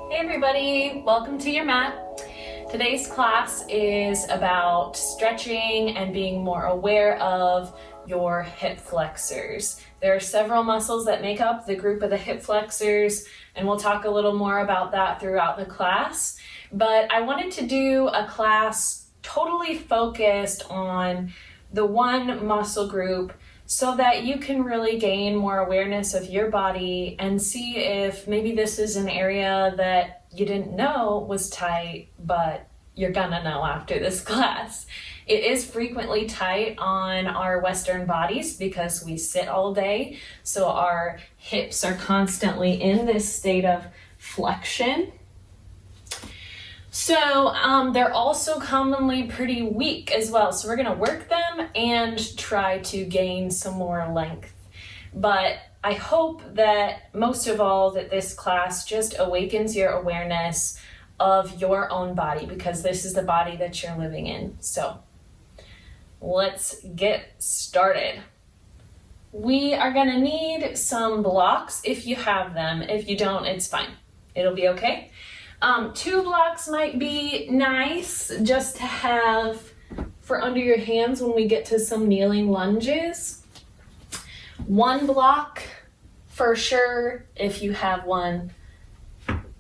Hey everybody, welcome to your mat. Today's class is about stretching and being more aware of your hip flexors. There are several muscles that make up the group of the hip flexors, and we'll talk a little more about that throughout the class. But I wanted to do a class totally focused on the one muscle group so that you can really gain more awareness of your body and see if maybe this is an area that you didn't know was tight, but you're gonna know after this class. It is frequently tight on our Western bodies because we sit all day, so our hips are constantly in this state of flexion. So they're also commonly pretty weak as well. So we're gonna work them and try to gain some more length. But I hope that most of all that this class just awakens your awareness of your own body, because this is the body that you're living in. So let's get started. We are gonna need some blocks if you have them. If you don't, it's fine. It'll be okay. 2 blocks might be nice just to have for under your hands when we get to some kneeling lunges. 1 block for sure. If you have one,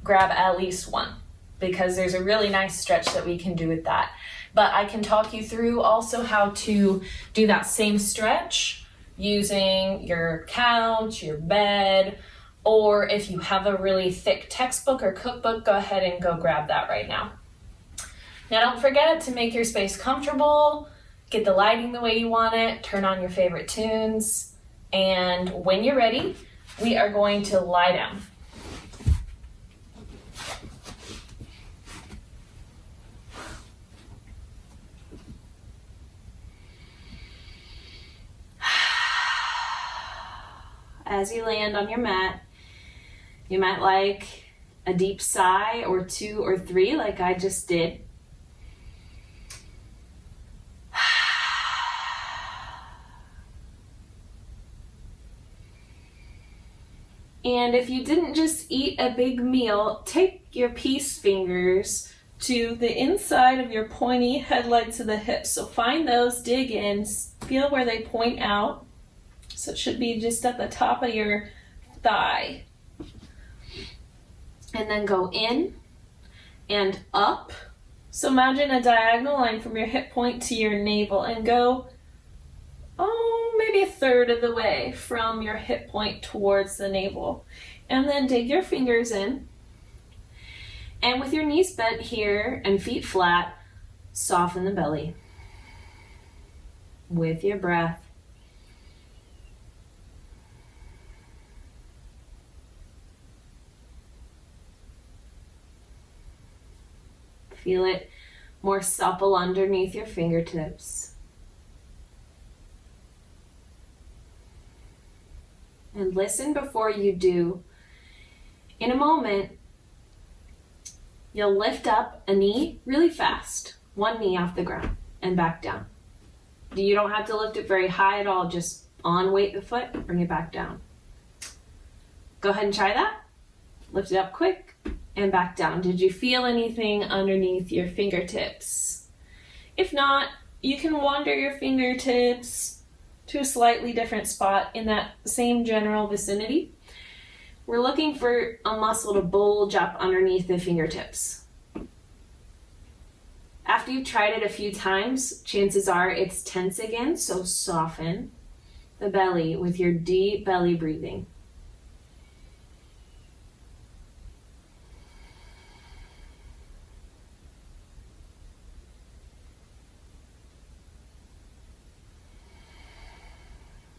grab at least 1, because there's a really nice stretch that we can do with that. But I can talk you through also how to do that same stretch using your couch, your bed, or if you have a really thick textbook or cookbook, go ahead and go grab that right now. Now don't forget to make your space comfortable, get the lighting the way you want it, turn on your favorite tunes, and when you're ready, we are going to lie down. As you land on your mat, you might like a deep sigh or 2 or 3 like I just did. And if you didn't just eat a big meal, take your peace fingers to the inside of your pointy headlights of the hips. So find those, dig in, feel where they point out. So it should be just at the top of your thigh. And then go in and up. So imagine a diagonal line from your hip point to your navel and go, maybe 1/3 of the way from your hip point towards the navel. And then dig your fingers in. And with your knees bent here and feet flat, soften the belly with your breath. Feel it more supple underneath your fingertips. And listen before you do. In a moment, you'll lift up a knee really fast, 1 knee off the ground and back down. You don't have to lift it very high at all, just on weight the foot, bring it back down. Go ahead and try that. Lift it up quick and back down. Did you feel anything underneath your fingertips? If not, you can wander your fingertips to a slightly different spot in that same general vicinity. We're looking for a muscle to bulge up underneath the fingertips. After you've tried it a few times, chances are it's tense again, so soften the belly with your deep belly breathing.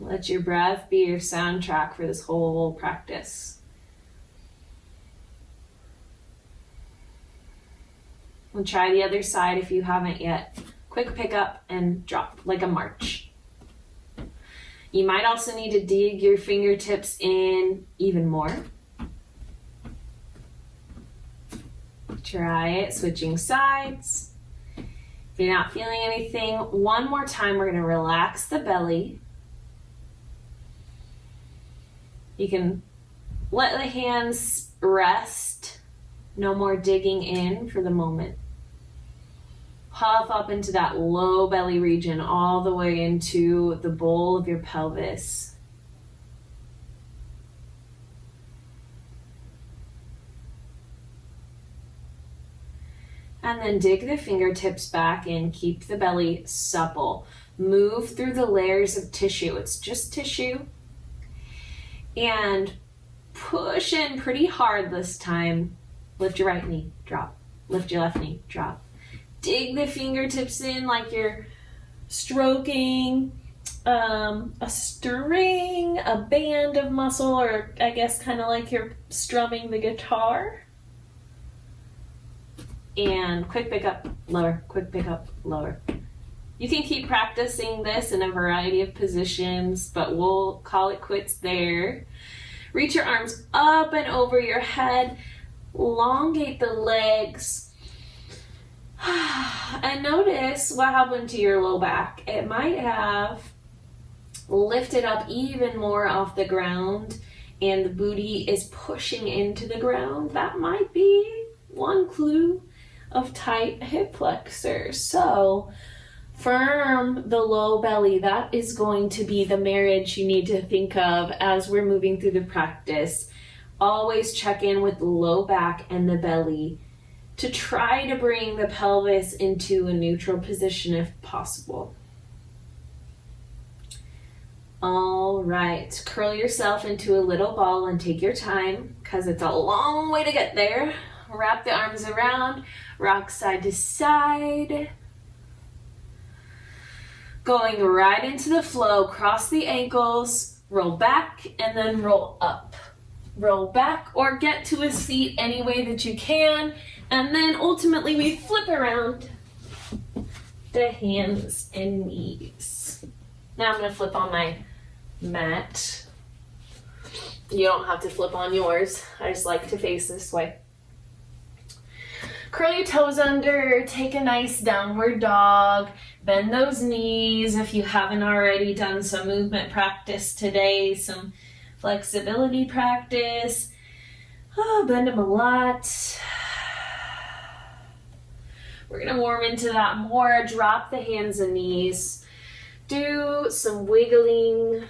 Let your breath be your soundtrack for this whole practice. We'll try the other side if you haven't yet. Quick pickup and drop, like a march. You might also need to dig your fingertips in even more. Try it, switching sides. If you're not feeling anything, one more time, we're gonna relax the belly. You can let the hands rest No more digging in for the moment. Puff up into that low belly region, all the way into the bowl of your pelvis. And then dig the fingertips back in, keep the belly supple. Move through the layers of tissue. It's just tissue. And push in pretty hard this time. Lift your right knee, drop. Lift your left knee, drop. Dig the fingertips in like you're stroking a string, a band of muscle, or I guess kind of like you're strumming the guitar. And quick pick up, lower, quick pick up, lower. You can keep practicing this in a variety of positions, but we'll call it quits there. Reach your arms up and over your head. Elongate the legs. And notice what happened to your low back. It might have lifted up even more off the ground and the booty is pushing into the ground. That might be one clue of tight hip flexors. So firm the low belly. That is going to be the marriage you need to think of as we're moving through the practice. Always check in with the low back and the belly to try to bring the pelvis into a neutral position if possible. All right, curl yourself into a little ball and take your time because it's a long way to get there. Wrap the arms around, rock side to side. Going right into the flow, cross the ankles, roll back and then roll up. Roll back or get to a seat any way that you can. And then ultimately we flip around the hands and knees. Now I'm going to flip on my mat. You don't have to flip on yours. I just like to face this way. Curl your toes under, take a nice downward dog. Bend those knees if you haven't already done some movement practice today, some flexibility practice. Oh, bend them a lot. We're gonna warm into that more. Drop the hands and knees. Do some wiggling.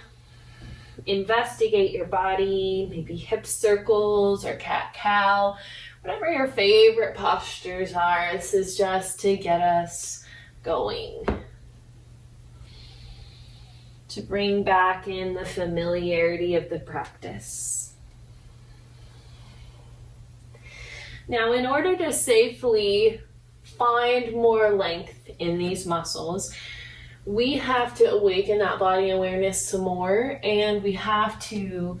Investigate your body, maybe hip circles or cat-cow. Whatever your favorite postures are, this is just to get us going. To bring back in the familiarity of the practice. Now, in order to safely find more length in these muscles, we have to awaken that body awareness some more, and we have to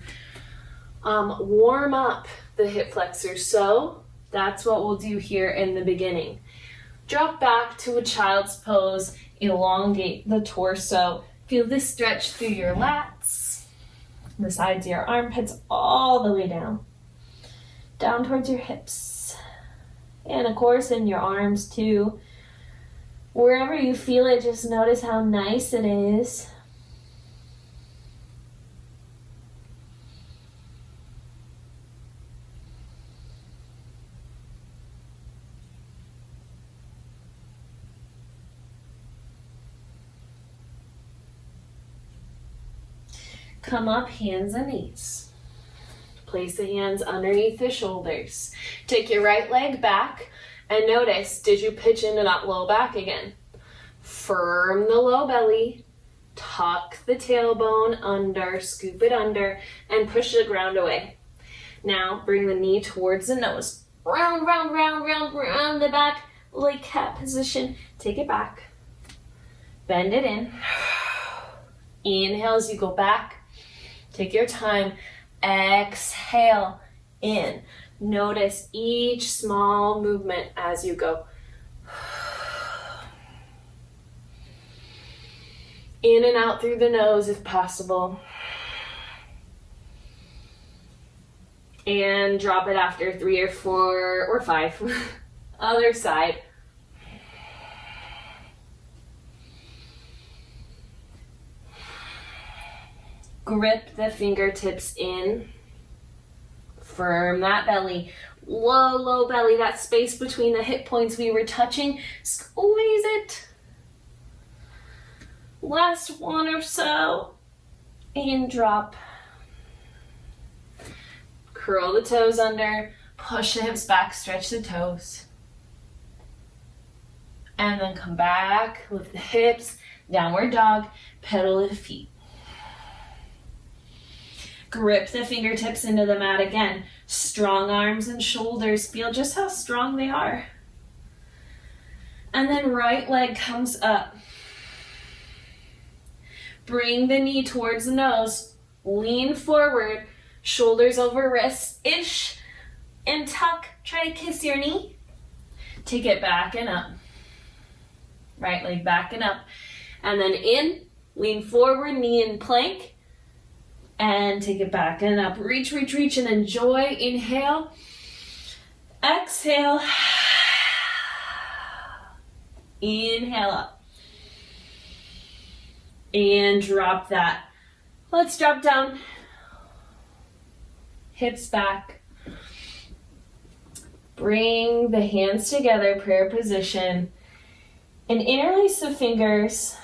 warm up the hip flexors. So that's what we'll do here in the beginning. Drop back to a child's pose, elongate the torso. Feel this stretch through your lats, the sides of your armpits, all the way down. Down towards your hips. And of course in your arms too. Wherever you feel it, just notice how nice it is. Come up, hands and knees. Place the hands underneath the shoulders. Take your right leg back and notice, did you pitch into that low back again? Firm the low belly, tuck the tailbone under, scoop it under, and push the ground away. Now bring the knee towards the nose. Round, round, round, round, round the back, like cat position. Take it back. Bend it in. Inhale as you go back. Take your time. Exhale in. Notice each small movement as you go. In and out through the nose if possible. And drop it after 3 or 4 or 5. Other side. Grip the fingertips in. Firm that belly. low belly, that space between the hip points we were touching. Squeeze it. Last one or so. And drop. Curl the toes under. Push the hips back, stretch the toes. And then come back, lift the hips, downward dog, pedal the feet. Grip the fingertips into the mat again. Strong arms and shoulders. Feel just how strong they are. And then right leg comes up. Bring the knee towards the nose. Lean forward. Shoulders over wrists-ish. And tuck. Try to kiss your knee. Take it back and up. Right leg back and up. And then in. Lean forward. Knee in plank. And take it back and up. Reach, reach, reach, and enjoy. Inhale. Exhale. Inhale up. And drop that. Let's drop down. Hips back. Bring the hands together, prayer position. And interlace the fingers.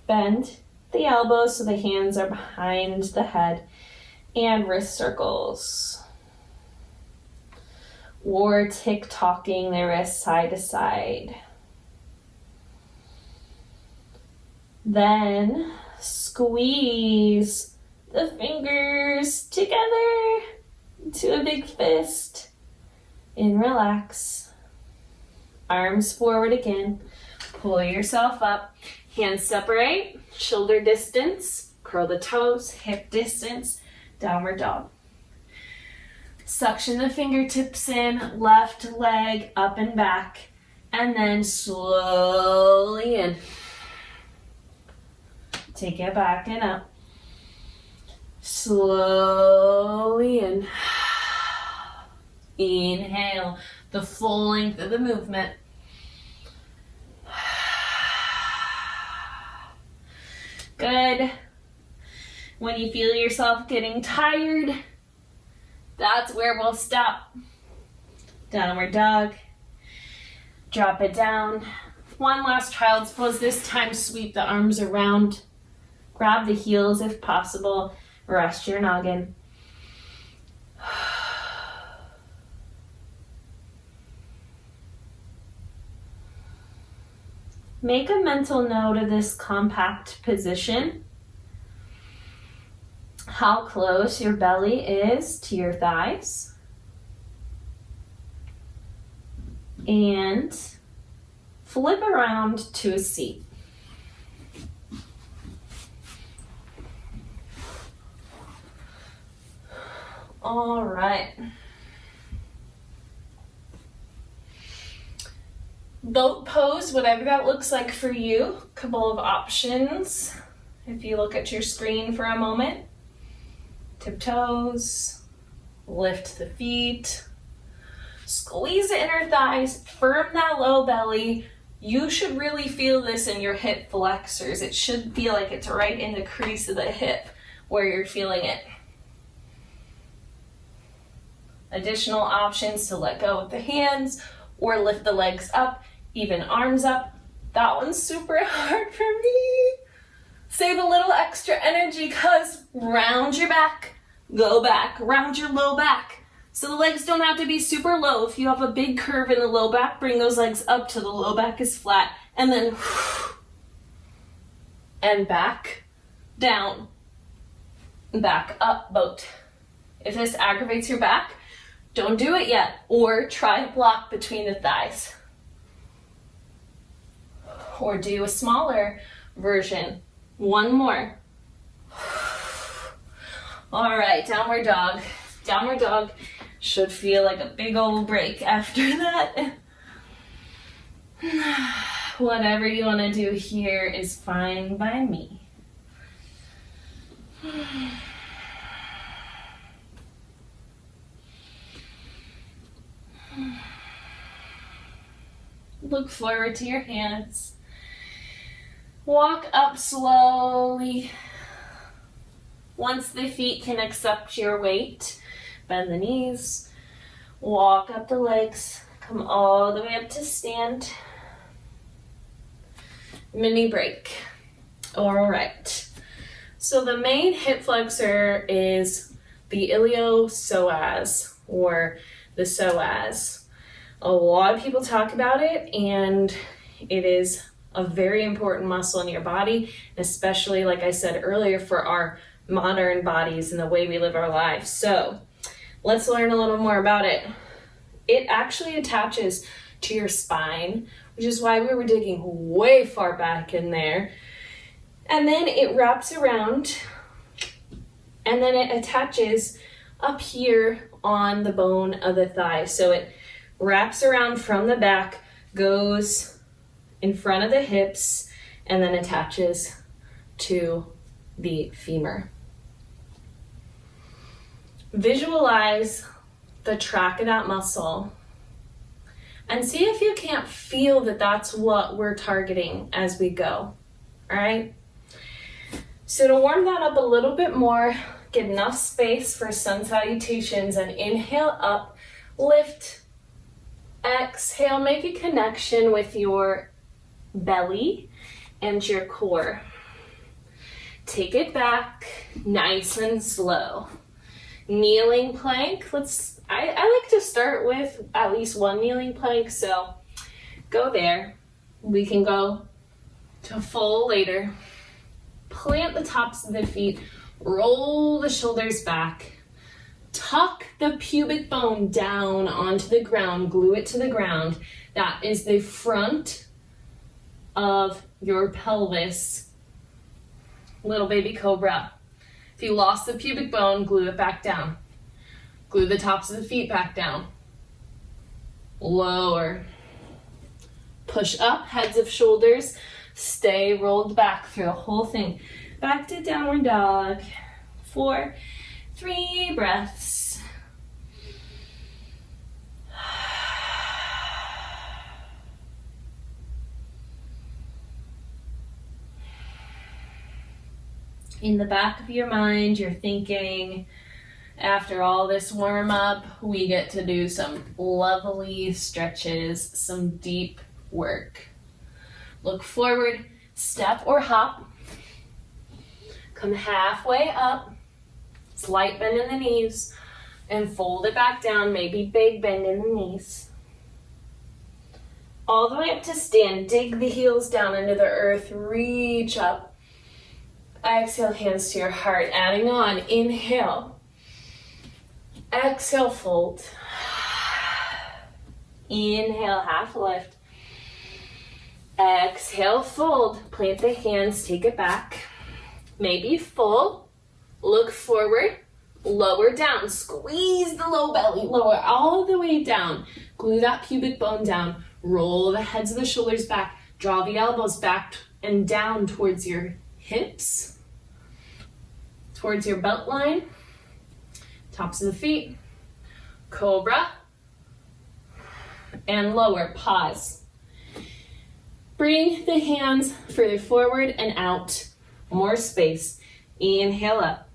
Bend the elbows so the hands are behind the head, and wrist circles. Or tick-tocking the wrists side to side. Then squeeze the fingers together to a big fist. And relax. Arms forward again. Pull yourself up. Hands separate, shoulder distance, curl the toes, hip distance, downward dog. Suction the fingertips in, left leg up and back, and then slowly in. Take it back and up. Slowly in. Inhale, the full length of the movement. Good. When you feel yourself getting tired, that's where we'll stop. Downward dog. Drop it down. One last child's pose. This time sweep the arms around. Grab the heels if possible. Rest your noggin. Make a mental note of this compact position. How close your belly is to your thighs. And flip around to a seat. All right. Boat pose, whatever that looks like for you. Couple of options. If you look at your screen for a moment. Tiptoes. Lift the feet. Squeeze the inner thighs. Firm that low belly. You should really feel this in your hip flexors. It should feel like it's right in the crease of the hip where you're feeling it. Additional options to let go with the hands or lift the legs up. Even arms up. That one's super hard for me. Save a little extra energy because round your back, go back, round your low back. So the legs don't have to be super low. If you have a big curve in the low back, bring those legs up till the low back is flat. And then and back, down, back up, boat. If this aggravates your back, don't do it yet. Or try a block between the thighs. Or do a smaller version. One more. All right, downward dog. Downward dog should feel like a big old break after that. Whatever you want to do here is fine by me. Look forward to your hands. Walk up slowly. Once the feet can accept your weight, bend the knees. Walk up the legs, come all the way up to stand. Mini break. All right. So the main hip flexor is the iliopsoas, or the psoas. A lot of people talk about it, and it is a very important muscle in your body, especially, like I said earlier, for our modern bodies and the way we live our lives. So let's learn a little more about it. It actually attaches to your spine, which is why we were digging way far back in there. And then it wraps around, and then it attaches up here on the bone of the thigh. So it wraps around from the back, goes in front of the hips, and then attaches to the femur. Visualize the track of that muscle and see if you can't feel that that's what we're targeting as we go. All right? So to warm that up a little bit more, get enough space for sun salutations, and inhale up, lift, exhale, make a connection with your belly and your core. Take it back, nice and slow. Kneeling plank. I like to start with at least one kneeling plank, so go there. We can go to full later. Plant the tops of the feet, roll the shoulders back, tuck the pubic bone down onto the ground, glue it to the ground. That is the front of your pelvis. Little baby cobra. If you lost the pubic bone, glue it back down. Glue the tops of the feet back down. Lower. Push up, heads of shoulders. Stay rolled back through the whole thing. Back to downward dog. 4, 3 breaths. In the back of your mind, you're thinking, after all this warm up, we get to do some lovely stretches, some deep work. Look forward, step or hop. Come halfway up, slight bend in the knees, and fold it back down, maybe big bend in the knees. All the way up to stand, dig the heels down into the earth, reach up. Exhale, hands to your heart, adding on, inhale. Exhale, fold. Inhale, half lift. Exhale, fold. Plant the hands, take it back. Maybe full. Look forward, lower down. Squeeze the low belly, lower all the way down. Glue that pubic bone down. Roll the heads of the shoulders back. Draw the elbows back and down towards your hips, towards your belt line. Tops of the feet, cobra, and lower, pause. Bring the hands further forward and out, more space. Inhale up.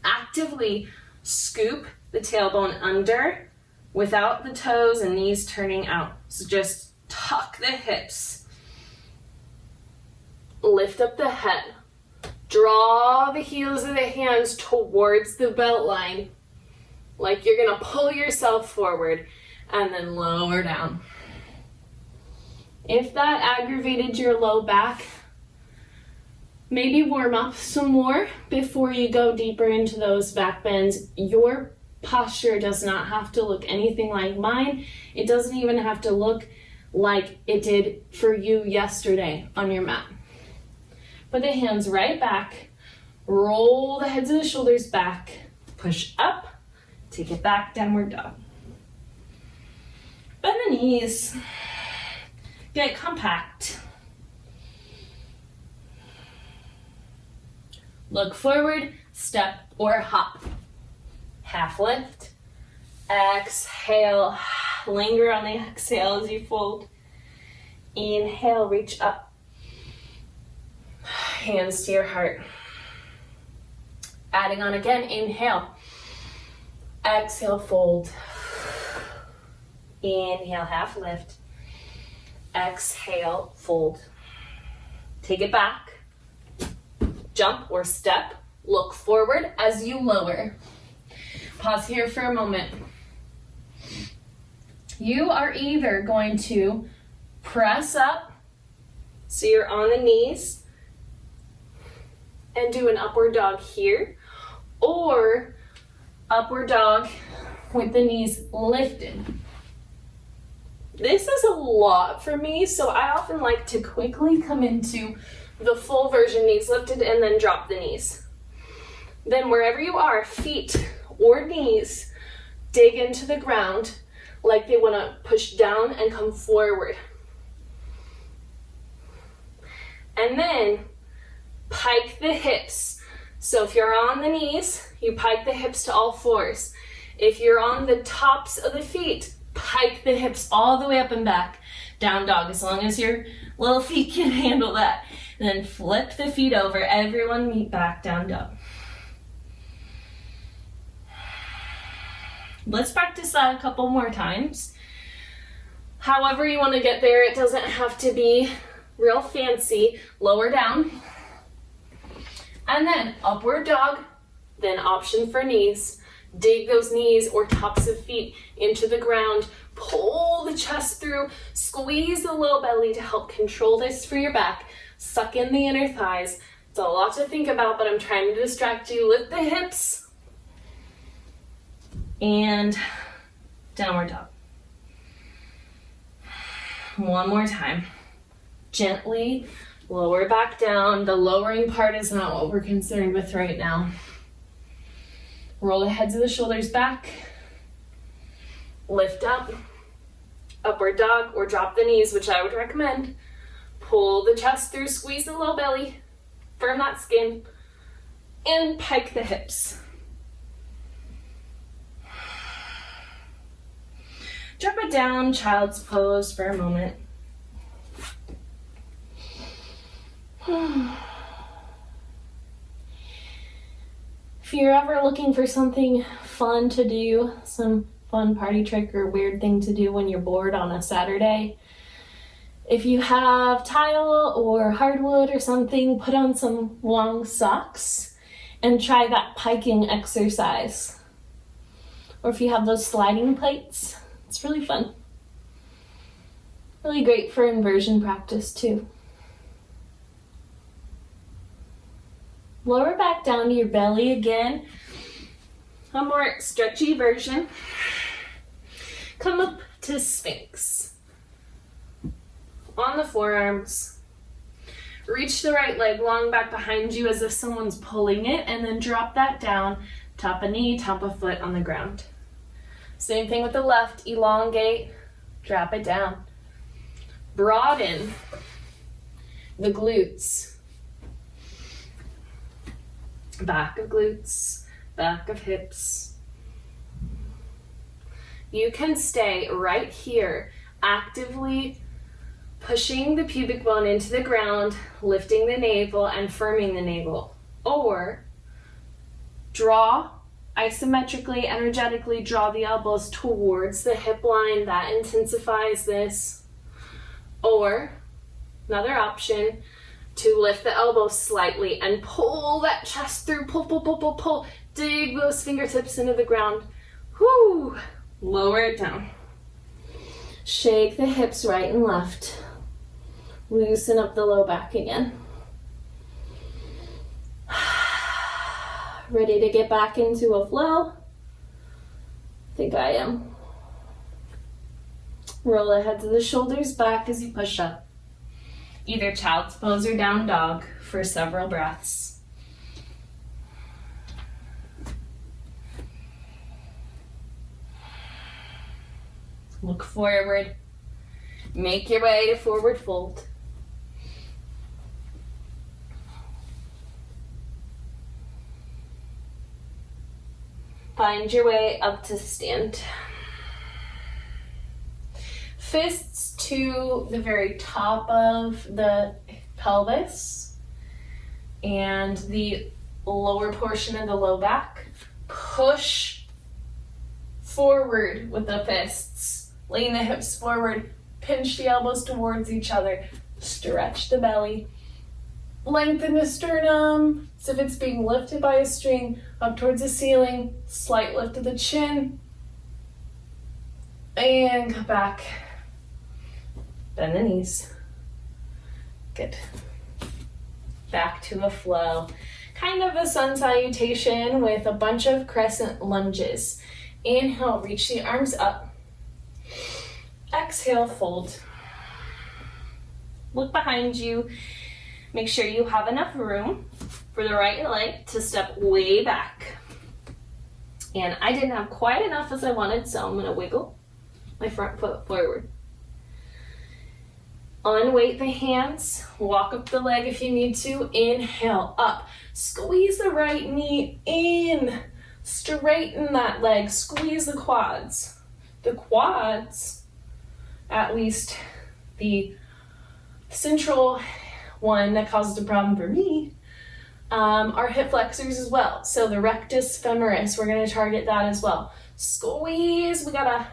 Actively scoop the tailbone under without the toes and knees turning out. So just tuck the hips. Lift up the head. Draw the heels of the hands towards the belt line, like you're gonna pull yourself forward, and then lower down. If that aggravated your low back, maybe warm up some more before you go deeper into those back bends. Your posture does not have to look anything like mine. It doesn't even have to look like it did for you yesterday on your mat. Put the hands right back, roll the heads of the shoulders back, push up, take it back, downward dog. Bend the knees, get compact. Look forward, step or hop. Half lift, exhale, linger on the exhale as you fold. Inhale, reach up. Hands to your heart. Adding on again, inhale. Exhale, fold. Inhale, half lift. Exhale, fold. Take it back. Jump or step. Look forward as you lower. Pause here for a moment. You are either going to press up, so you're on the knees, and do an upward dog here, or upward dog with the knees lifted. This is a lot for me, so I often like to quickly come into the full version, knees lifted, and then drop the knees. Then wherever you are, feet or knees, dig into the ground like they want to push down and come forward. And then pike the hips. So if you're on the knees, you pike the hips to all fours. If you're on the tops of the feet, pike the hips all the way up and back. Down dog, as long as your little feet can handle that. And then flip the feet over. Everyone meet back, down dog. Let's practice that a couple more times. However you want to get there, it doesn't have to be real fancy. Lower down. And then upward dog, then option for knees. Dig those knees or tops of feet into the ground. Pull the chest through. Squeeze the low belly to help control this for your back. Suck in the inner thighs. It's a lot to think about, but I'm trying to distract you. Lift the hips. And downward dog. One more time. Gently lower back down. The lowering part is not what we're concerned with right now. Roll the heads of the shoulders back. Lift up. Upward dog, or drop the knees, which I would recommend. Pull the chest through, squeeze the low belly. Firm that skin. And pike the hips. Drop it down, child's pose for a moment. If you're ever looking for something fun to do, some fun party trick or weird thing to do when you're bored on a Saturday, if you have tile or hardwood or something, put on some long socks and try that piking exercise. Or if you have those sliding plates, it's really fun. Really great for inversion practice too. Lower back down to your belly again. A more stretchy version. Come up to Sphinx. On the forearms. Reach the right leg long back behind you as if someone's pulling it, and then drop that down. Top a knee, top a foot on the ground. Same thing with the left. Elongate, drop it down. Broaden the glutes. Back of glutes, back of hips. You can stay right here, actively pushing the pubic bone into the ground, lifting the navel and firming the navel. Or draw isometrically, energetically draw the elbows towards the hip line. That intensifies this. Or another option, to lift the elbows slightly and pull that chest through. Pull, pull, pull, pull, pull. Dig those fingertips into the ground. Whoo! Lower it down. Shake the hips right and left. Loosen up the low back again. Ready to get back into a flow? I think I am. Roll the heads of the shoulders back as you push up. Either child's pose or down dog for several breaths. Look forward. Make your way to forward fold. Find your way up to stand. Fists to the very top of the pelvis and the lower portion of the low back. Push forward with the fists. Lean the hips forward, pinch the elbows towards each other, stretch the belly, lengthen the sternum as if it's being lifted by a string up towards the ceiling, slight lift of the chin, and come back. Bend the knees. Good. Back to a flow. Kind of a sun salutation with a bunch of crescent lunges. Inhale, reach the arms up. Exhale, fold. Look behind you. Make sure you have enough room for the right leg to step way back. And I didn't have quite enough as I wanted, so I'm going to wiggle my front foot forward. Unweight the hands, walk up the leg if you need to. Inhale, up. Squeeze the right knee in. Straighten that leg, squeeze the quads. The quads, at least the central one that causes a problem for me, are hip flexors as well. So the rectus femoris, we're gonna target that as well. Squeeze, we gotta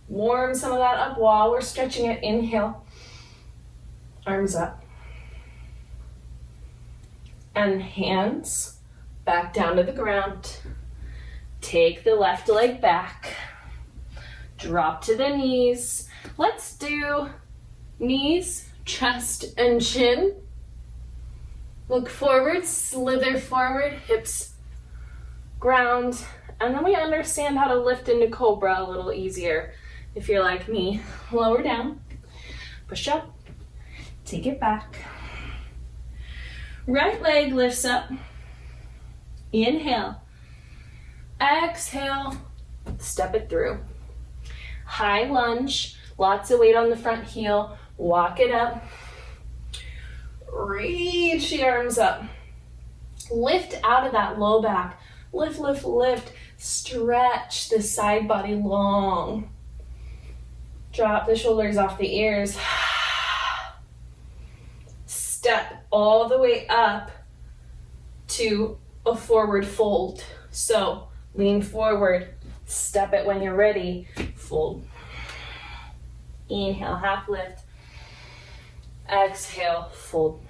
warm some of that up while we're stretching it. Inhale. Arms up. And hands back down to the ground. Take the left leg back. Drop to the knees. Let's do knees, chest, and chin. Look forward, slither forward, hips ground. And then we understand how to lift into cobra a little easier. If you're like me, lower down, push up. Take it back. Right leg lifts up. Inhale. Exhale. Step it through. High lunge. Lots of weight on the front heel. Walk it up. Reach the arms up. Lift out of that low back. Lift, lift, lift. Stretch the side body long. Drop the shoulders off the ears. Step all the way up to a forward fold. So lean forward, step it when you're ready, fold. Inhale, half lift. Exhale, fold.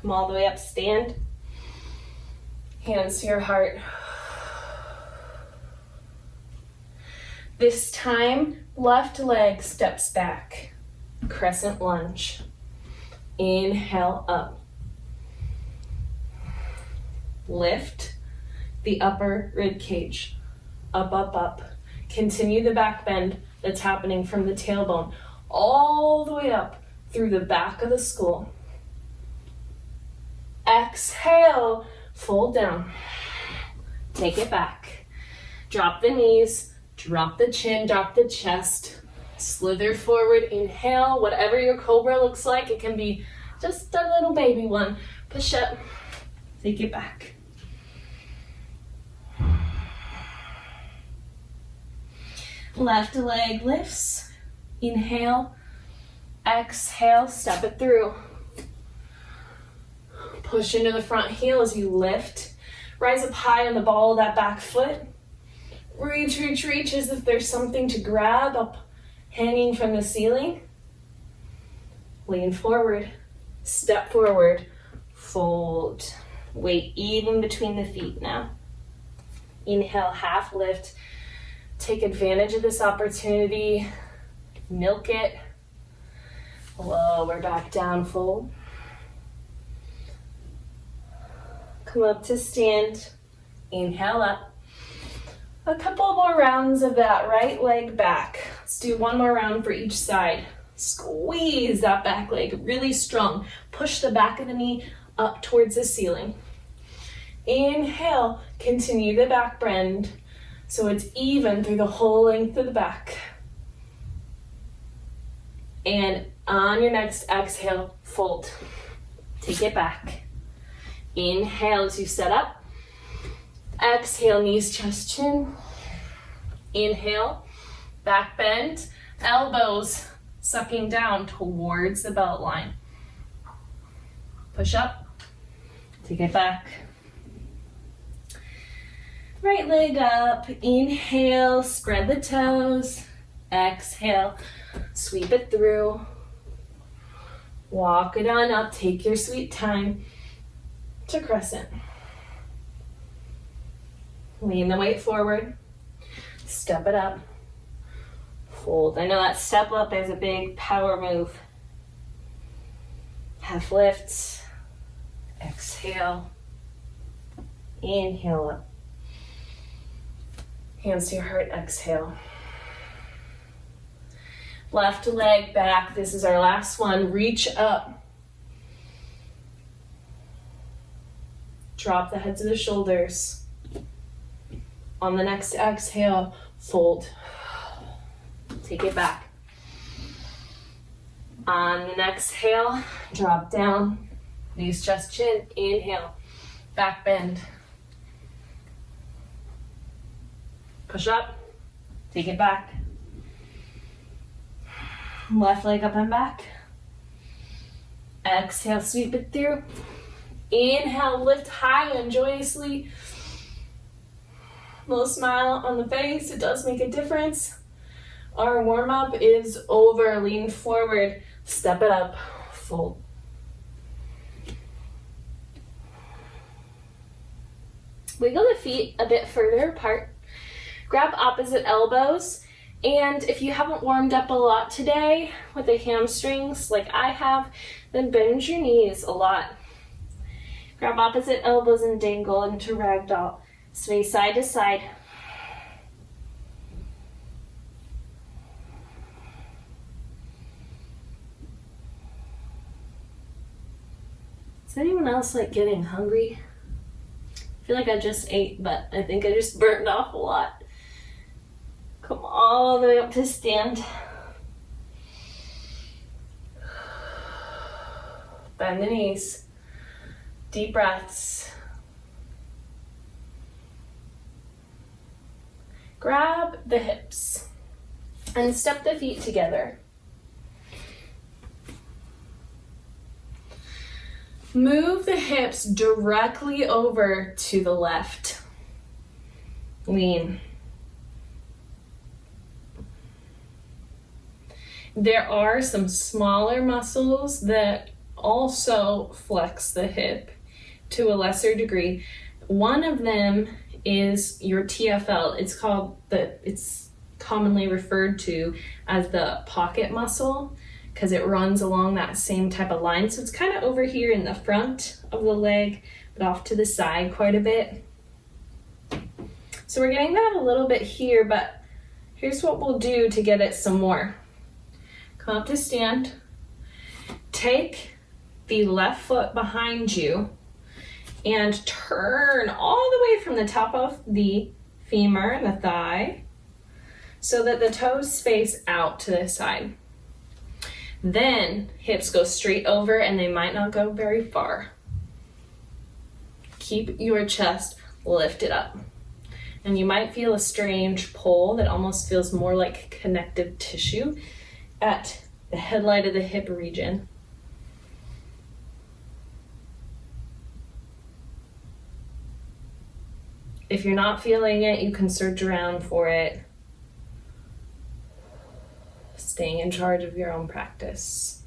Come all the way up, stand. Hands to your heart. This time, left leg steps back. Crescent lunge. Inhale, up. Lift the upper rib cage. Up, up, up. Continue the back bend that's happening from the tailbone all the way up through the back of the skull. Exhale, fold down. Take it back. Drop the knees, drop the chin, drop the chest. Slither forward, inhale, whatever your cobra looks like. It can be just a little baby one. Push up, take it back. Left leg lifts, inhale, exhale, step it through. Push into the front heel as you lift. Rise up high on the ball of that back foot. Reach, reach, reach as if there's something to grab up hanging from the ceiling. Lean forward, step forward, fold. Weight even between the feet now. Inhale, half lift. Take advantage of this opportunity. Milk it. Lower back down, fold. Come up to stand. Inhale up. A couple more rounds of that right leg back. Let's do one more round for each side. Squeeze that back leg really strong. Push the back of the knee up towards the ceiling. Inhale, continue the back bend so it's even through the whole length of the back. And on your next exhale, fold. Take it back. Inhale as you set up. Exhale, knees, chest, chin. Inhale, back bend, elbows sucking down towards the belt line. Push up, take it back. Right leg up, inhale, spread the toes, exhale, sweep it through, walk it on up, take your sweet time to crescent. Lean the weight forward, step it up, fold. I know that step up is a big power move. Half lifts, exhale, inhale up. Hands to your heart, exhale. Left leg back, this is our last one. Reach up. Drop the heads of the shoulders. On the next exhale, fold. Take it back. On the next exhale, drop down. Knees, chest, chin. Inhale, back bend. Push up, take it back. Left leg up and back. Exhale, sweep it through. Inhale, lift high and joyously. Little smile on the face, it does make a difference. Our warm up is over. Lean forward, step it up, fold. Wiggle the feet a bit further apart. Grab opposite elbows, and if you haven't warmed up a lot today with the hamstrings like I have, then bend your knees a lot. Grab opposite elbows and dangle into ragdoll. Sway side to side. Is anyone else like getting hungry? I feel like I just ate, but I think I just burned off a lot. Come all the way up to stand. Bend the knees. Deep breaths. Grab the hips and step the feet together. Move the hips directly over to the left. Lean. There are some smaller muscles that also flex the hip to a lesser degree. One of them is your TFL. It's commonly referred to as the pocket muscle because it runs along that same type of line. So it's kind of over here in the front of the leg, but off to the side quite a bit. So we're getting that a little bit here, but here's what we'll do to get it some more. Come up to stand. Take the left foot behind you and turn all the way from the top of the femur and the thigh so that the toes space out to the side. Then hips go straight over and they might not go very far. Keep your chest lifted up. And you might feel a strange pull that almost feels more like connective tissue at the headlight of the hip region. If you're not feeling it, you can search around for it. Staying in charge of your own practice.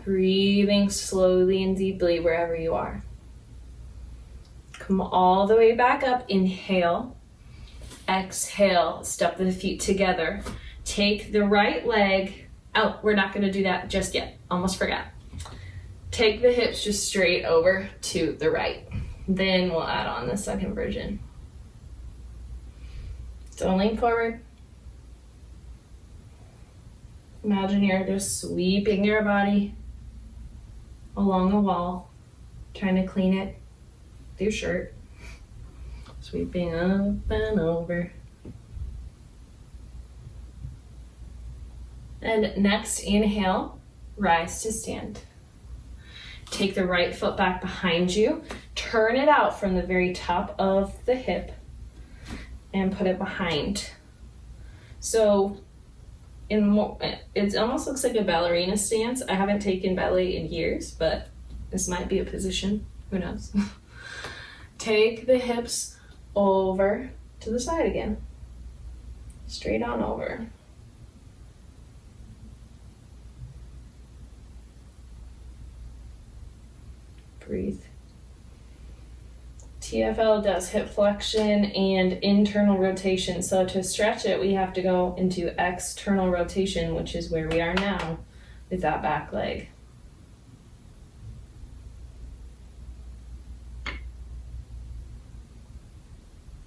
Breathing slowly and deeply wherever you are. Come all the way back up. Inhale. Exhale. Step the feet together. Take the right leg. Oh, we're not going to do that just yet. Almost forgot. Take the hips just straight over to the right. Then we'll add on the second version. So lean forward. Imagine you're just sweeping your body along the wall, trying to clean it with your shirt. Sweeping up and over. And next, inhale, rise to stand. Take the right foot back behind you, turn it out from the very top of the hip and put it behind. So it almost looks like a ballerina stance. I haven't taken ballet in years, but this might be a position, who knows. Take the hips over to the side again. Straight on over. Breathe. TFL does hip flexion and internal rotation. So to stretch it, we have to go into external rotation, which is where we are now with that back leg.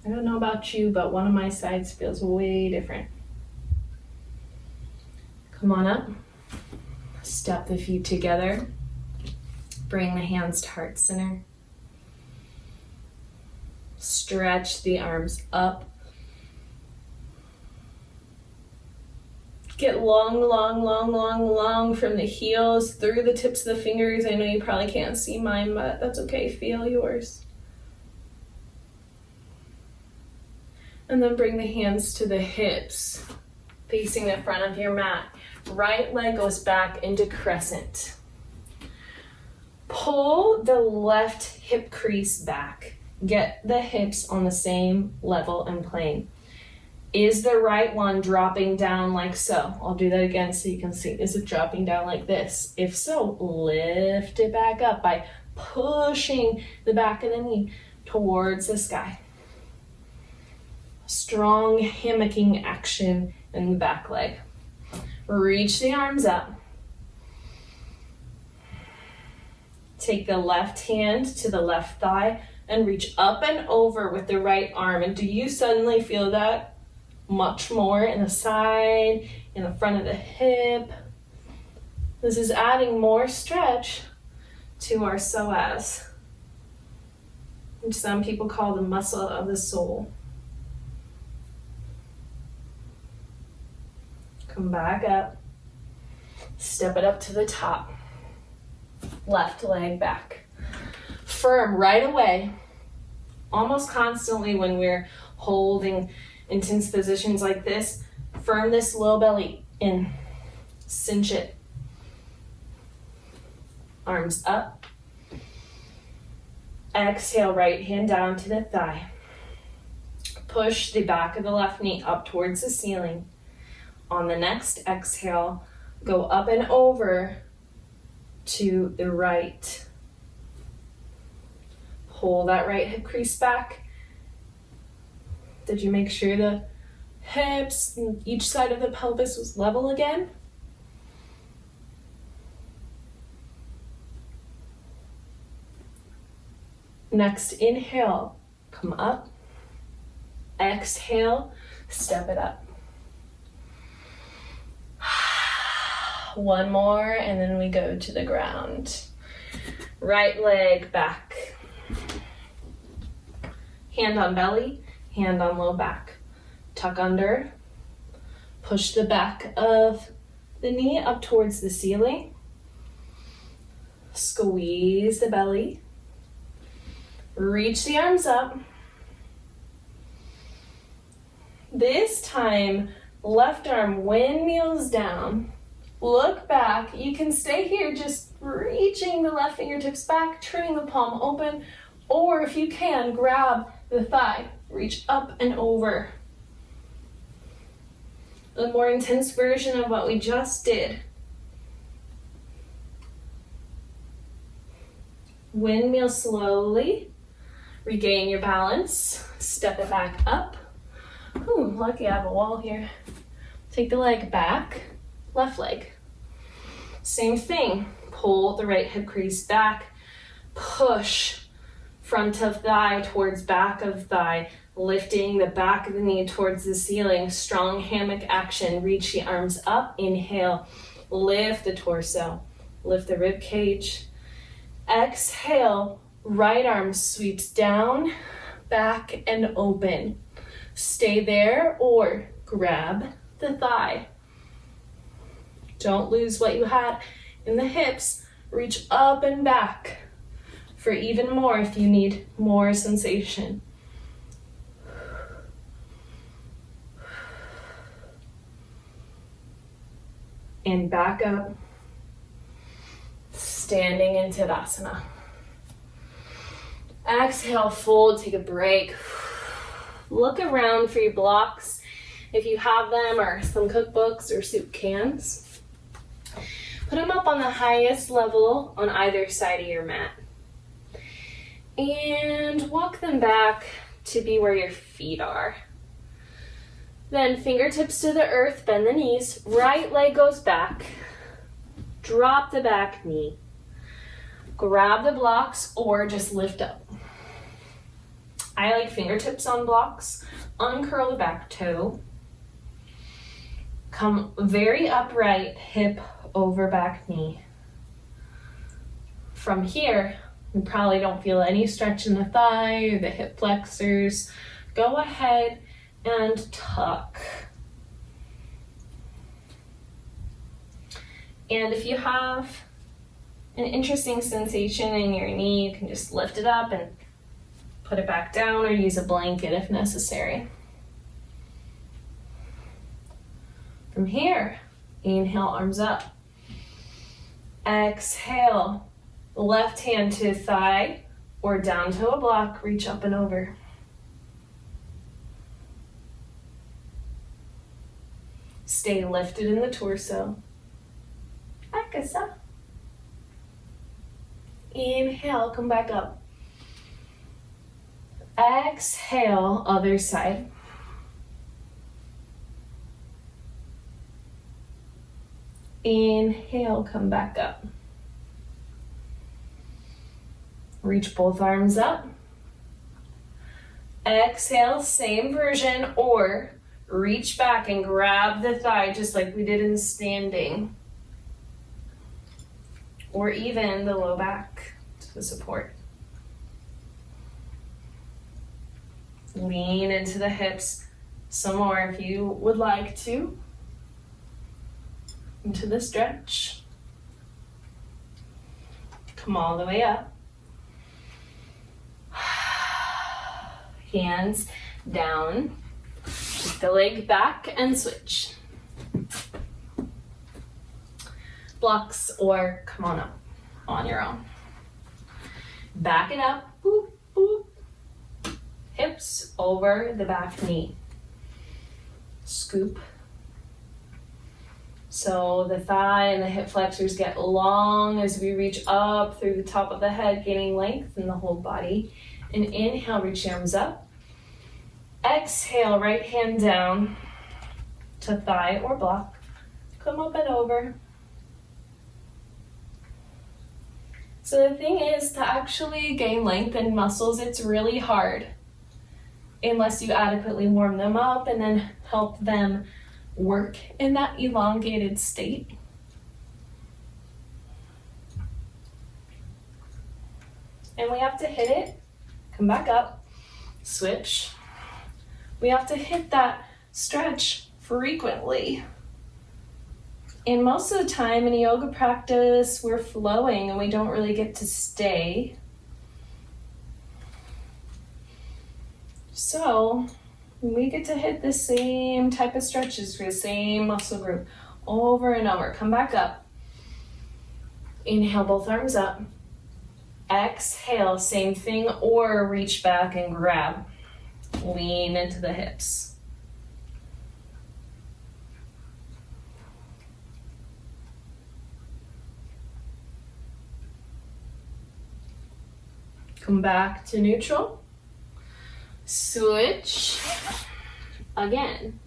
I don't know about you, but one of my sides feels way different. Come on up. Step the feet together. Bring the hands to heart center. Stretch the arms up. Get long, long, long, long, long from the heels through the tips of the fingers. I know you probably can't see mine, but that's okay. Feel yours. And then bring the hands to the hips, facing the front of your mat. Right leg goes back into crescent. Pull the left hip crease back. Get the hips on the same level and plane. Is the right one dropping down like so? I'll do that again so you can see. Is it dropping down like this? If so, lift it back up by pushing the back of the knee towards the sky. Strong hammocking action in the back leg. Reach the arms up. Take the left hand to the left thigh and reach up and over with the right arm. And do you suddenly feel that much more in the side, in the front of the hip? This is adding more stretch to our psoas, which some people call the muscle of the soul. Come back up. Step it up to the top. Left leg back. Firm right away. Almost constantly when we're holding intense positions like this, firm this low belly in. Cinch it. Arms up. Exhale, right hand down to the thigh. Push the back of the left knee up towards the ceiling. On the next exhale, go up and over to the right. Pull that right hip crease back. Did you make sure the hips and each side of the pelvis was level again? Next inhale, come up. Exhale, step it up. One more, and then we go to the ground. Right leg back. Hand on belly, hand on low back. Tuck under. Push the back of the knee up towards the ceiling. Squeeze the belly. Reach the arms up. This time, left arm windmills down. Look back. You can stay here just reaching the left fingertips back, turning the palm open, or if you can, grab the thigh. Reach up and over. A more intense version of what we just did. Windmill slowly. Regain your balance. Step it back up. Ooh, lucky I have a wall here. Take the leg back. Left leg. Same thing. Pull the right hip crease back. Push front of thigh towards back of thigh. Lifting the back of the knee towards the ceiling. Strong hammock action. Reach the arms up. Inhale. Lift the torso. Lift the rib cage. Exhale. Right arm sweeps down, back, and open. Stay there or grab the thigh. Don't lose what you had in the hips. Reach up and back for even more if you need more sensation. And back up. Standing in Tadasana. Exhale, fold, take a break. Look around for your blocks if you have them, or some cookbooks or soup cans. Put them up on the highest level on either side of your mat. And walk them back to be where your feet are. Then fingertips to the earth, bend the knees, right leg goes back. Drop the back knee. Grab the blocks or just lift up. I like fingertips on blocks. Uncurl the back toe. Come very upright, hip over back knee. From here, you probably don't feel any stretch in the thigh or the hip flexors. Go ahead and tuck. And if you have an interesting sensation in your knee, you can just lift it up and put it back down, or use a blanket if necessary. From here, inhale, arms up. Exhale, left hand to thigh or down to a block, reach up and over. Stay lifted in the torso. Akasa. Inhale, come back up. Exhale, other side. Inhale, come back up. Reach both arms up. Exhale, same version, or reach back and grab the thigh just like we did in standing. Or even the low back to support. Lean into the hips some more if you would like to. Into the stretch. Come all the way up. Hands down. Keep the leg back and switch. Blocks or come on up on your own. Back it up. Boop, boop. Hips over the back knee. Scoop. So the thigh and the hip flexors get long as we reach up through the top of the head, gaining length in the whole body. And inhale, reach the arms up. Exhale, right hand down to thigh or block. Come up and over. So the thing is, to actually gain length in muscles, it's really hard unless you adequately warm them up and then help them work in that elongated state. And we have to hit it, come back up, switch. We have to hit that stretch frequently. And most of the time in a yoga practice, we're flowing and we don't really get to stay. So we get to hit the same type of stretches for the same muscle group over and over. Come back up. Inhale, both arms up. Exhale, same thing, or reach back and grab. Lean into the hips. Come back to neutral. Switch. Again.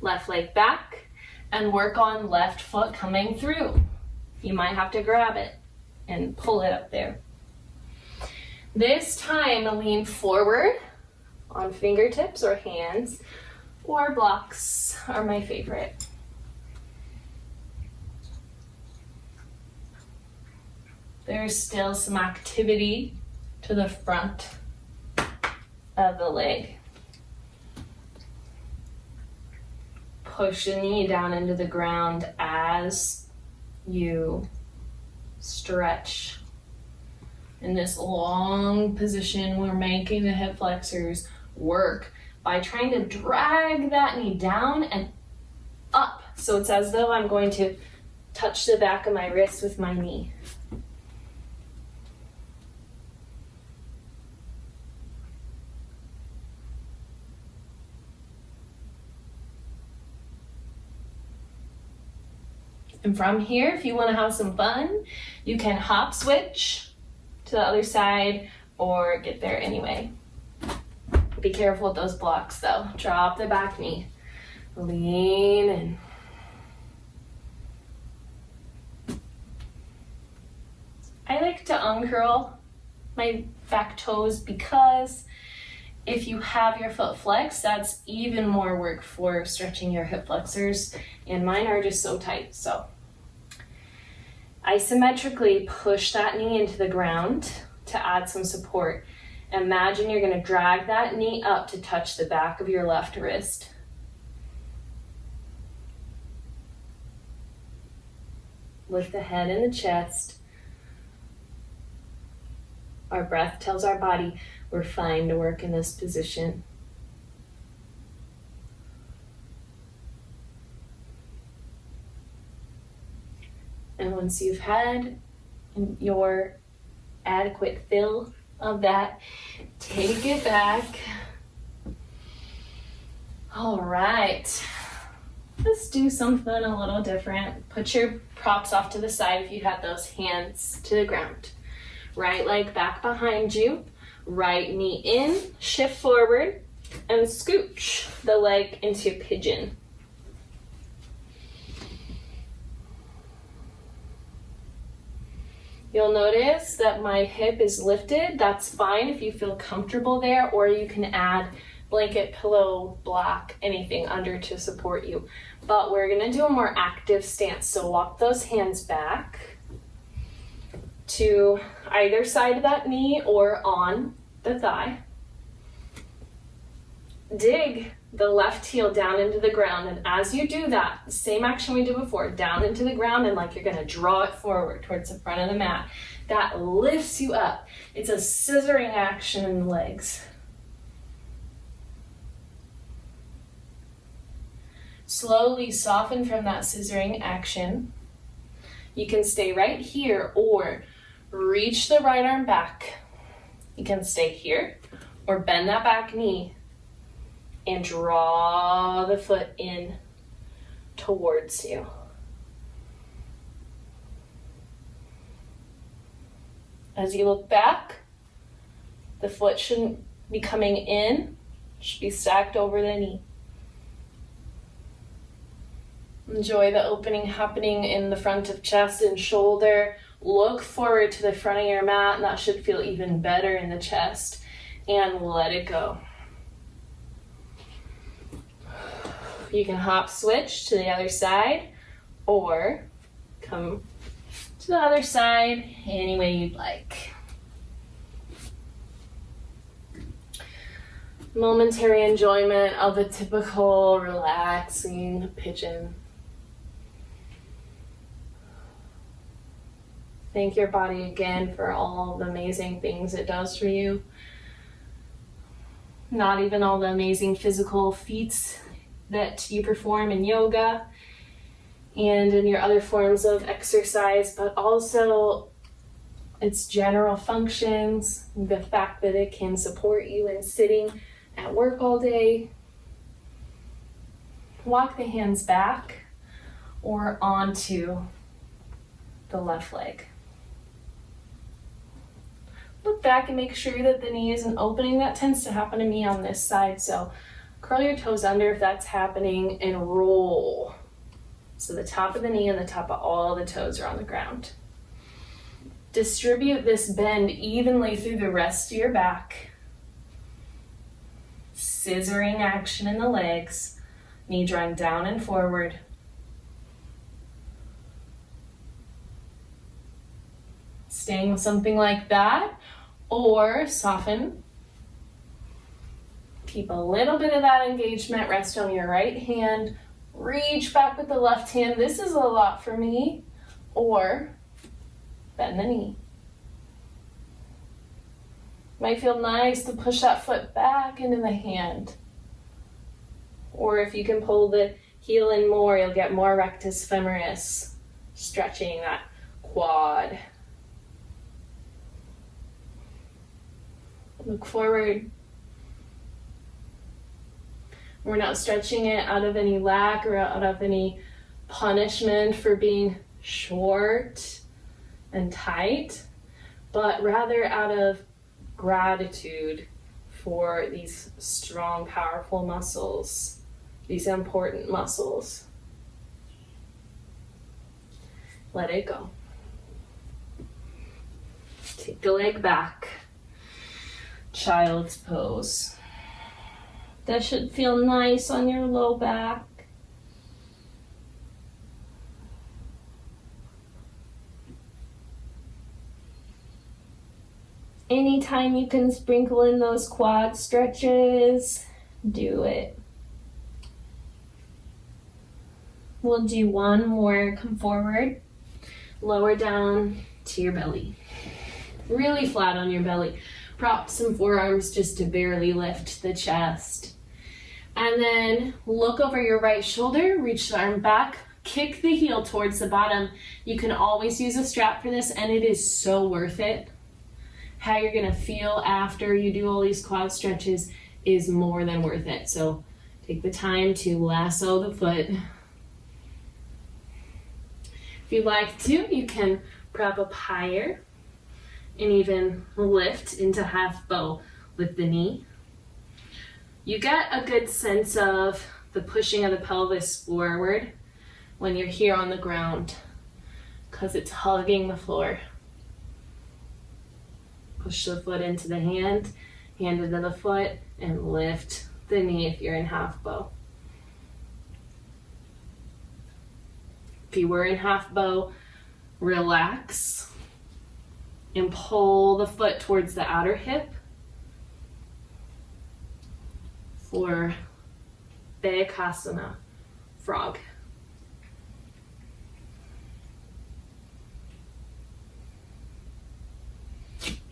Left leg back and work on left foot coming through. You might have to grab it and pull it up there. This time, lean forward on fingertips or hands, or blocks are my favorite. There's still some activity to the front of the leg. Push the knee down into the ground as you stretch. In this long position, we're making the hip flexors work by trying to drag that knee down and up. So it's as though I'm going to touch the back of my wrist with my knee. And from here, if you want to have some fun, you can hop switch to the other side or get there anyway. Be careful with those blocks though. Drop the back knee. Lean in. I like to uncurl my back toes because if you have your foot flexed, that's even more work for stretching your hip flexors, and mine are just so tight. So isometrically push that knee into the ground to add some support. Imagine you're going to drag that knee up to touch the back of your left wrist. Lift the head and the chest. Our breath tells our body we're fine to work in this position. And once you've had your adequate fill of that, take it back. All right, let's do something a little different. Put your props off to the side if you had those, hands to the ground. Right leg back behind you, right knee in, shift forward, and scooch the leg into pigeon. You'll notice that my hip is lifted. That's fine if you feel comfortable there, or you can add blanket, pillow, block, anything under to support you. But we're gonna do a more active stance. So walk those hands back to either side of that knee or on the thigh. Dig the left heel down into the ground, and as you do that, the same action we did before, down into the ground, and like you're gonna draw it forward towards the front of the mat. That lifts you up. It's a scissoring action in the legs. Slowly soften from that scissoring action. You can stay right here or reach the right arm back. You can stay here or bend that back knee and draw the foot in towards you. As you look back, the foot shouldn't be coming in, it should be stacked over the knee. Enjoy the opening happening in the front of chest and shoulder. Look forward to the front of your mat, and that should feel even better in the chest. And let it go. You can hop switch to the other side or come to the other side any way you'd like. Momentary enjoyment of a typical relaxing pigeon. Thank your body again for all the amazing things it does for you. Not even all the amazing physical feats that you perform in yoga and in your other forms of exercise, but also its general functions, the fact that it can support you in sitting at work all day. Walk the hands back or onto the left leg. Look back and make sure that the knee isn't opening. That tends to happen to me on this side, so curl your toes under if that's happening and roll. So the top of the knee and the top of all the toes are on the ground. Distribute this bend evenly through the rest of your back. Scissoring action in the legs, knee drawing down and forward. Staying with something like that, or soften. Keep a little bit of that engagement, rest on your right hand, reach back with the left hand. This is a lot for me. Or bend the knee. Might feel nice to push that foot back into the hand. Or if you can pull the heel in more, you'll get more rectus femoris, stretching that quad. Look forward. We're not stretching it out of any lack or out of any punishment for being short and tight, but rather out of gratitude for these strong, powerful muscles, these important muscles. Let it go. Take the leg back. Child's pose. That should feel nice on your low back. Anytime you can sprinkle in those quad stretches, do it. We'll do one more. Come forward. Lower down to your belly. Really flat on your belly. Prop some forearms just to barely lift the chest. And then look over your right shoulder, reach the arm back, kick the heel towards the bottom. You can always use a strap for this, and it is so worth it. How you're gonna feel after you do all these quad stretches is more than worth it. So take the time to lasso the foot. If you'd like to, you can prop up higher and even lift into half bow with the knee. You get a good sense of the pushing of the pelvis forward when you're here on the ground because it's hugging the floor. Push the foot into the hand into the foot, and lift the knee if you're in half bow. If you were in half bow, relax and pull the foot towards the outer hip for Vinyasa, frog.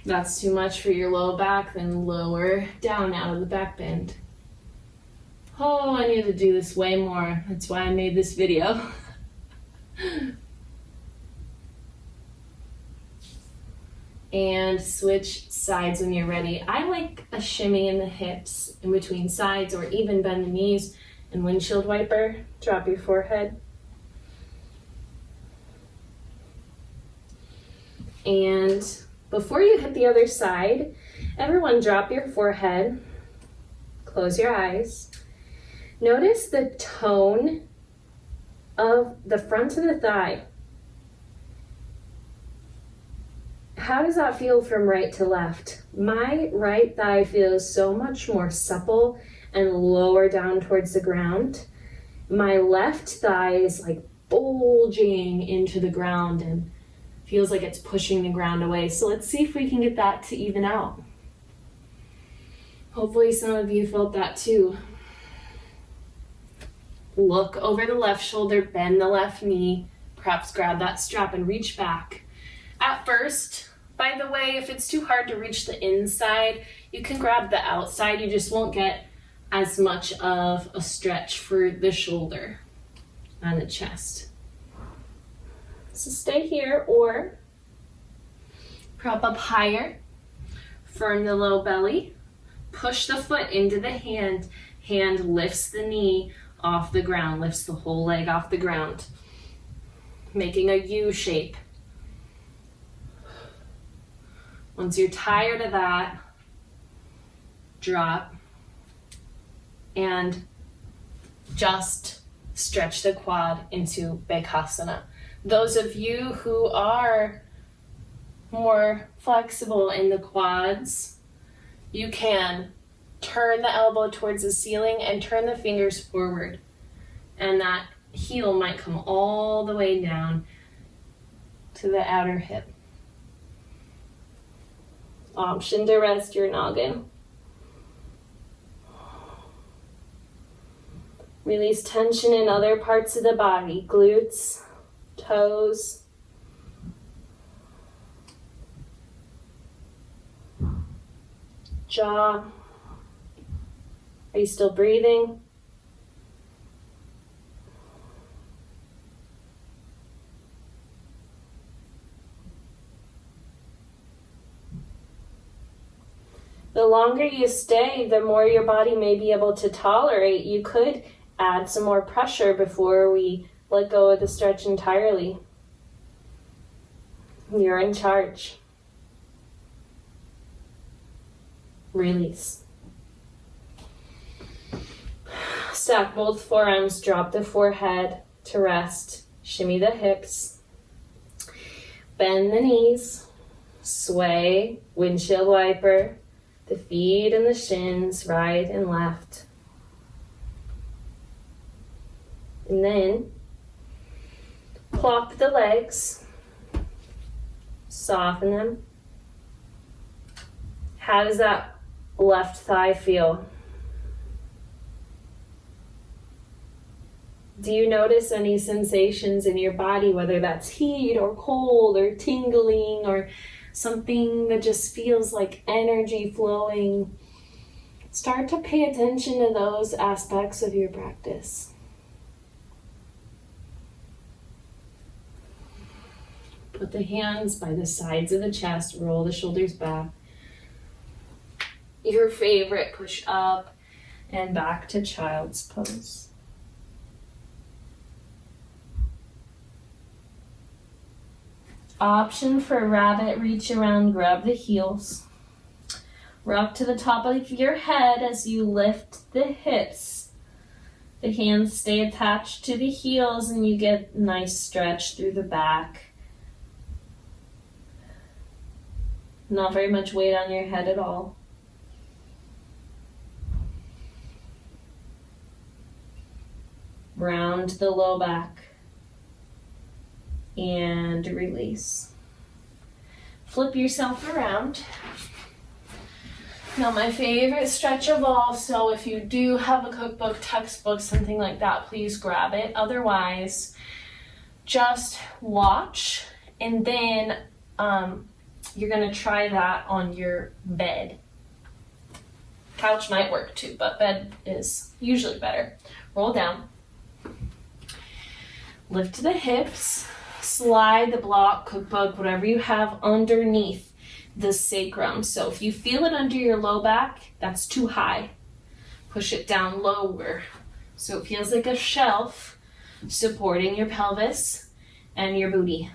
That's too much for your low back, then lower down out of the back bend. Oh, I need to do this way more. That's why I made this video. And switch sides when you're ready. I like a shimmy in the hips in between sides, or even bend the knees and windshield wiper. Drop your forehead. And before you hit the other side, everyone drop your forehead, close your eyes. Notice the tone of the front of the thigh. How does that feel from right to left? My right thigh feels so much more supple and lower down towards the ground. My left thigh is like bulging into the ground and feels like it's pushing the ground away. So let's see if we can get that to even out. Hopefully some of you felt that too. Look over the left shoulder, bend the left knee, perhaps grab that strap and reach back. At first, by the way, if it's too hard to reach the inside, you can grab the outside. You just won't get as much of a stretch for the shoulder and the chest. So stay here or prop up higher, firm the low belly, push the foot into the hand, hand lifts the knee off the ground, lifts the whole leg off the ground, making a U shape. Once you're tired of that, drop and just stretch the quad into Vinyasa. Those of you who are more flexible in the quads, you can turn the elbow towards the ceiling and turn the fingers forward. And that heel might come all the way down to the outer hip. Option to rest your noggin. Release tension in other parts of the body, glutes, toes. Jaw. Are you still breathing? The longer you stay, the more your body may be able to tolerate. You could add some more pressure before we let go of the stretch entirely. You're in charge. Release. Stack both forearms, drop the forehead to rest. Shimmy the hips. Bend the knees. Sway, windshield wiper, the feet and the shins, right and left. And then plop the legs. Soften them. How does that left thigh feel? Do you notice any sensations in your body, whether that's heat or cold or tingling or something that just feels like energy flowing? Start to pay attention to those aspects of your practice. Put the hands by the sides of the chest, roll the shoulders back. Your favorite, push up and back to child's pose. Option for rabbit, reach around, grab the heels. Rock to the top of your head as you lift the hips. The hands stay attached to the heels and you get a nice stretch through the back. Not very much weight on your head at all. Round the low back. And release. Flip yourself around. Now my favorite stretch of all, so if you do have a cookbook, textbook, something like that, please grab it. Otherwise, just watch and then you're gonna try that on your bed. Couch might work too, but bed is usually better. Roll down. Lift the hips. Slide the block, cookbook, whatever you have underneath the sacrum. So if you feel it under your low back, that's too high. Push it down lower. So it feels like a shelf supporting your pelvis and your booty.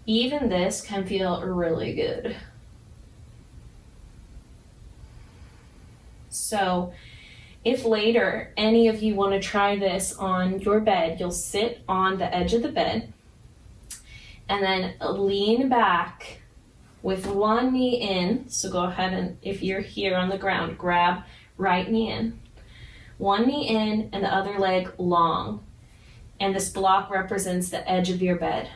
Even this can feel really good. So if later any of you want to try this on your bed, you'll sit on the edge of the bed and then lean back with one knee in. So go ahead and, if you're here on the ground, grab right knee in. One knee in and the other leg long. And this block represents the edge of your bed.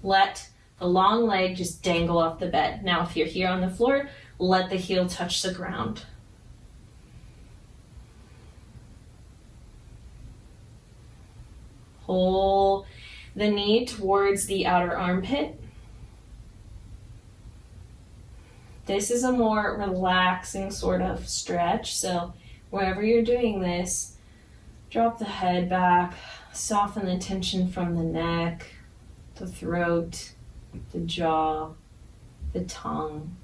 Let the long leg just dangle off the bed. Now if you're here on the floor, let the heel touch the ground. Pull the knee towards the outer armpit. This is a more relaxing sort of stretch, so wherever you're doing this, drop the head back, soften the tension from the neck, the throat, the jaw, the tongue.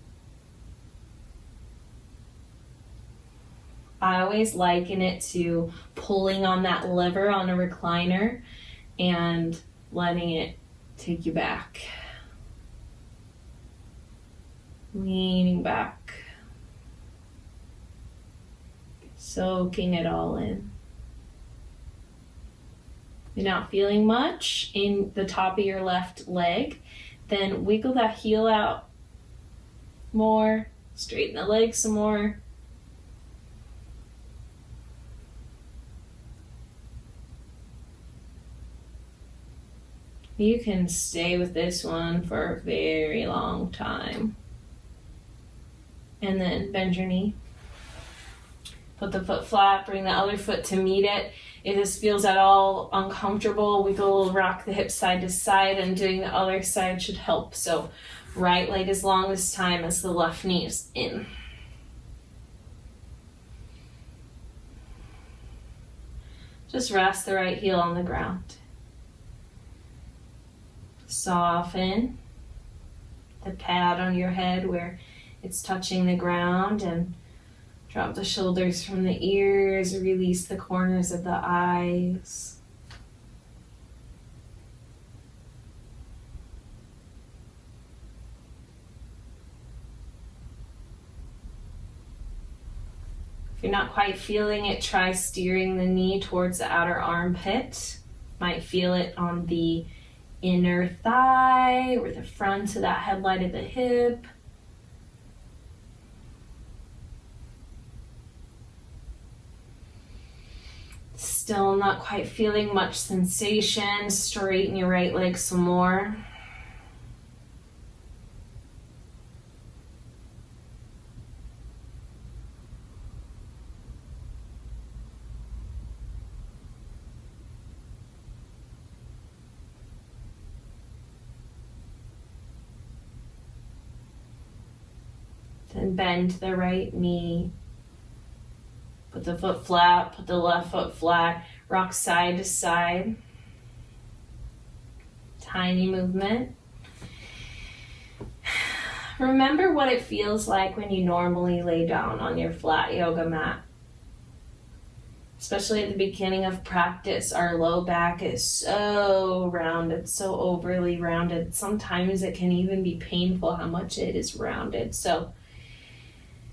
I always liken it to pulling on that lever on a recliner and letting it take you back. Leaning back. Soaking it all in. You're not feeling much in the top of your left leg, then wiggle that heel out more, straighten the leg some more. You can stay with this one for a very long time. And then bend your knee. Put the foot flat, bring the other foot to meet it. If this feels at all uncomfortable, wiggle, rock the hips side to side, and doing the other side should help. So right leg is long this time as the left knee is in. Just rest the right heel on the ground. Soften the pad on your head where it's touching the ground and drop the shoulders from the ears, release the corners of the eyes. If you're not quite feeling it, try steering the knee towards the outer armpit. Might feel it on the inner thigh or the front of that headlight of the hip. Still not quite feeling much sensation. Straighten your right leg some more. Then bend the right knee. Put the foot flat, put the left foot flat. Rock side to side. Tiny movement. Remember what it feels like when you normally lay down on your flat yoga mat. Especially at the beginning of practice, our low back is so rounded, so overly rounded. Sometimes it can even be painful how much it is rounded. So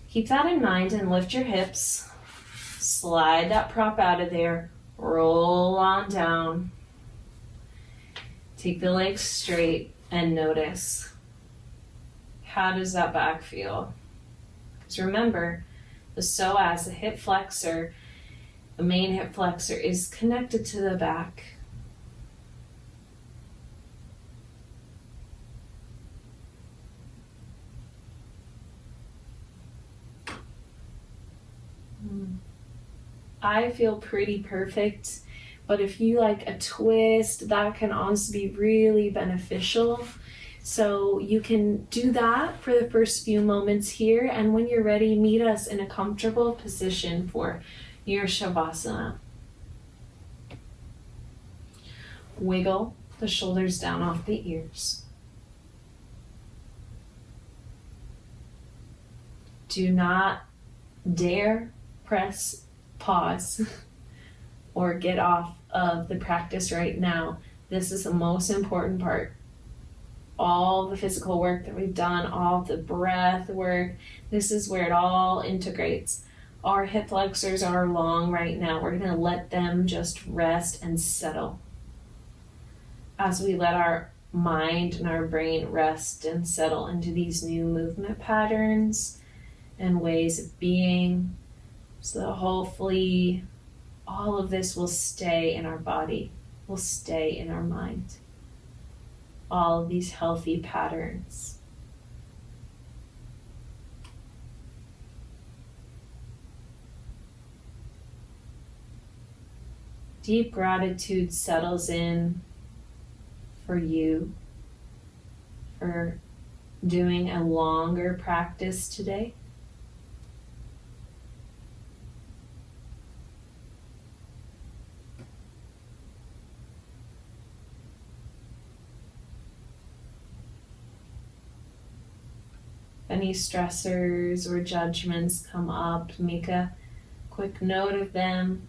keep that in mind and lift your hips. Slide that prop out of there. Roll on down. Take the legs straight and notice. How does that back feel? Because remember, the psoas, the hip flexor, the main hip flexor is connected to the back. I feel pretty perfect, but if you like a twist, that can also be really beneficial. So you can do that for the first few moments here, and when you're ready, meet us in a comfortable position for your shavasana. Wiggle the shoulders down off the ears. Do not dare press pause or get off of the practice right now. This is the most important part. All the physical work that we've done, all the breath work, this is where it all integrates. Our hip flexors are long right now. We're going to let them just rest and settle as we let our mind and our brain rest and settle into these new movement patterns and ways of being. So hopefully all of this will stay in our body, will stay in our mind. All of these healthy patterns. Deep gratitude settles in for you for doing a longer practice today. Any stressors or judgments come up, make a quick note of them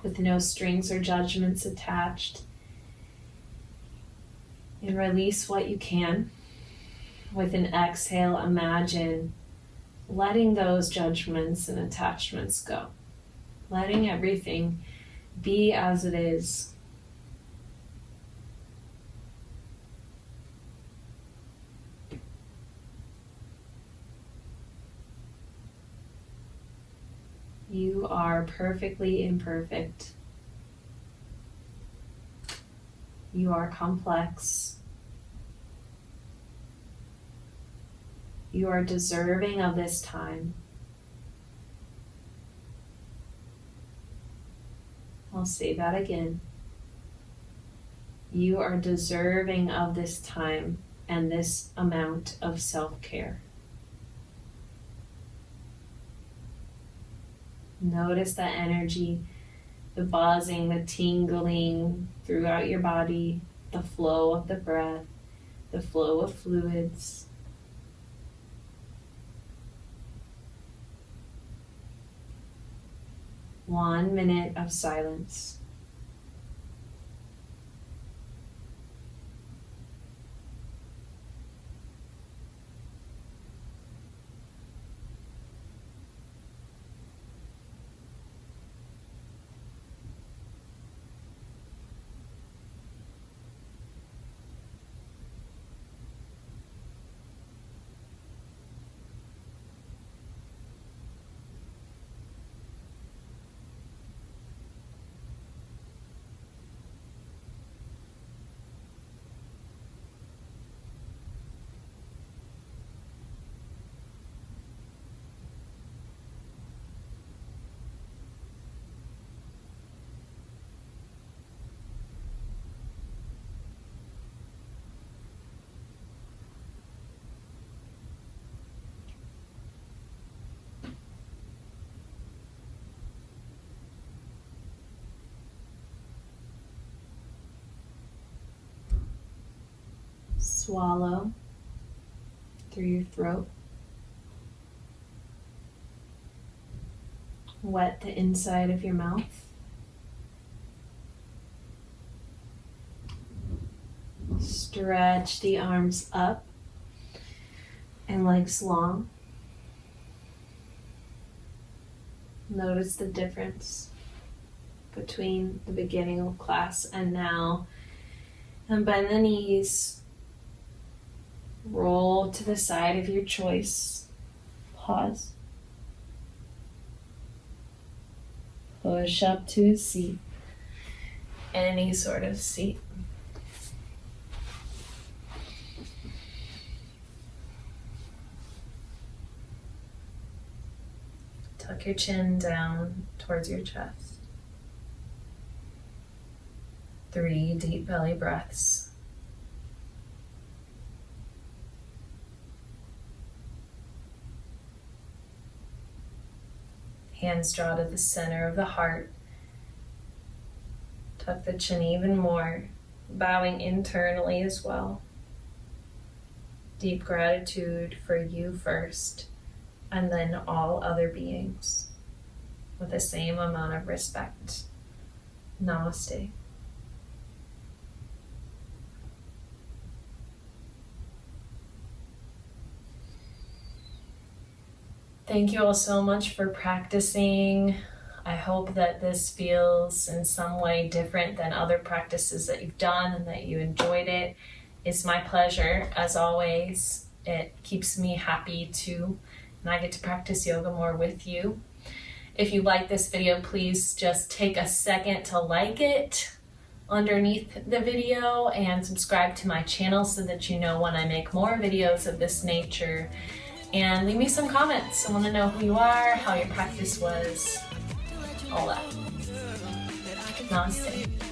with no strings or judgments attached. And release what you can. With an exhale, imagine letting those judgments and attachments go. Letting everything be as it is. You are perfectly imperfect. You are complex. You are deserving of this time. I'll say that again. You are deserving of this time and this amount of self-care. Notice that energy, the buzzing, the tingling throughout your body, the flow of the breath, the flow of fluids. One minute of silence. Swallow through your throat. Wet the inside of your mouth. Stretch the arms up and legs long. Notice the difference between the beginning of class and now. And bend the knees. Roll to the side of your choice. Pause. Push up to a seat. Any sort of seat. Tuck your chin down towards your chest. 3 deep belly breaths. Hands draw to the center of the heart. Tuck the chin even more, bowing internally as well. Deep gratitude for you first, and then all other beings, with the same amount of respect. Namaste. Thank you all so much for practicing. I hope that this feels in some way different than other practices that you've done and that you enjoyed it. It's my pleasure, as always. It keeps me happy too, and I get to practice yoga more with you. If you like this video, please just take a second to like it underneath the video and subscribe to my channel so that you know when I make more videos of this nature. And leave me some comments. I want to know who you are, how your practice was, all that. Namaste.